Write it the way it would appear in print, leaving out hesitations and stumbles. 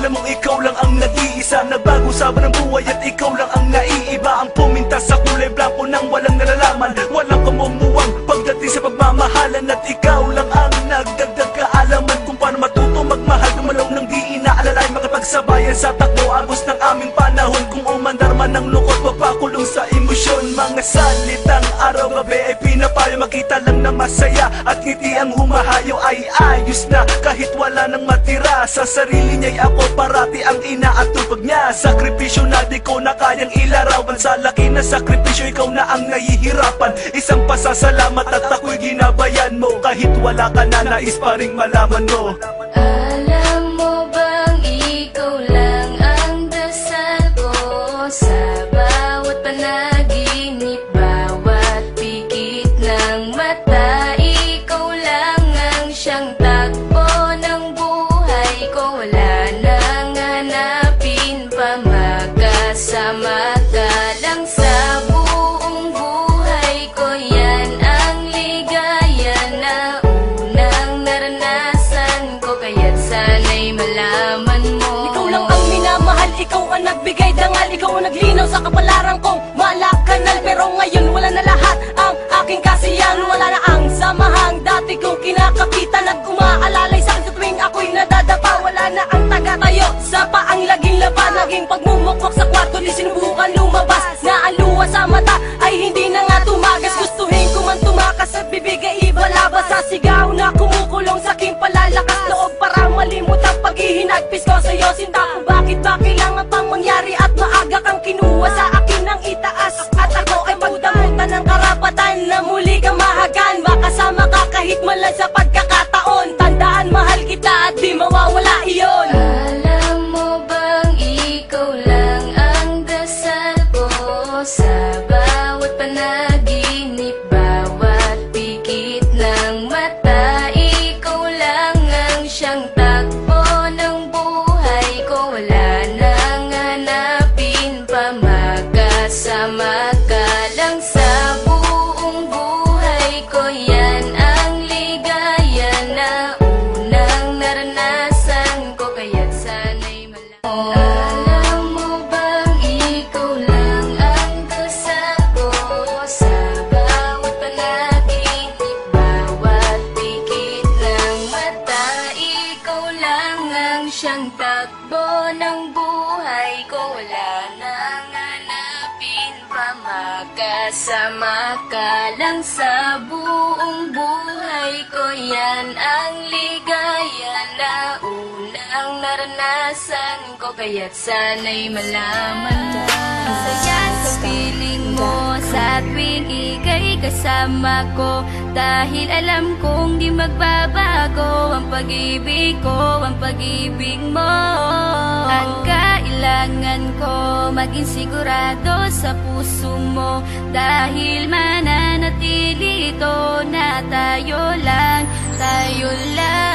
Alam mong ikaw lang ang nag-iisa, nagbago sabon ng buhay at ikaw lang ang naiiba. Ang pumintas sa kulay blanco nang walang nalalaman, walang kamumuwang pagdating sa pagmamahalan. At ikaw lang ang nagdagdag kaalaman kung paano matuto magmahal, gumalaw ng di inaalalay, makapagsabayan sa takbo agos ng aming panahon. Kung umandar man ng lungkot, mapakulong sa emosyon. Mga salitang araw-gabi ay pinapayo, makita lang na masaya at ngiti ang humahayo ay ayos na. Kahit wala nang matira, sa sarili niya'y ako parati ang inaatupag niya. Sakripisyo na di ko na kayang ilarawan, sa laki na sakripisyo ikaw na ang nahihirapan. Isang pasasalamat at ako'y ginabayan mo, kahit wala ka na nais pa ring malaman mo. Alam mo bang ikaw lang ang dasal ko sa bawat panaginip, bawat pikit ng mata. Ikaw lang ang siyang takbo ng buhay ko, wala nang hanapin pa, magkasama ka lang sa buong buhay ko. Yan ang ligaya na unang naranasan ko, kaya't sana'y malaman mo. Ikaw lang ang minamahal, ikaw ang nagbigay dangal, ikaw ang naglinaw sa kapalaran kong malakanal. Pero ngayon wala na lahat ang aking kasiyahan, wala na ang samahang dati kong kinakapitan at umaalalay sa akin sa tuwing ako'y nadadapa. Wala na ang taga-tayo sa paang laging laban, naging pagmumukwak sa kwarto, di sinubukan lumabas. Na ang luha sa mata ay hindi na nga tumagas, gustuhin ko man tumakas at bibigay ibalabas. Sa sigaw na kumukulong sa aking palalakas loob para malimot ang paghihinagpis ko sa'yo. Sinta kung bakit ba kailangan pang mangyari at maaga kang kinuha sa akin ng itaas. At ako ay magdamutan ng karapatan na muli kang mahagan, makasama ka kahit malang sa pagkakataon. Tandaan mahal kita at di mawawala iyon. Alam mo bang ikaw lang ang dasal ko sa bawat panaginip, bawat pikit ng mata. Ikaw lang ang siyang takbo ng buhay ko, wala nang hanapin pa, magkasama ka lang sa buong buhay ko. Yan ang ligaya na unang naranasan ko, kaya't sana'y malaman mo. Alam mo bang ikaw lang ang dasal ko sa bawat panaginip, bawat pikit ng mata. Ikaw lang ang siyang takbo ng buhay ko, wala nang hanapin pa, magkasama ka lang sa buong buhay ko. Yan ang ligaya na unang naranasan ko, kaya't sana'y malaman mo. Ang saya sa piling mo sa tuwing ika'y kasama ko, dahil alam kong di magbabago ang pag-ibig ko, ang pag-ibig mo. Ang kailangan ko maging sigurado sa puso mo, dahil mananatili ito na tayo lang, tayo lang.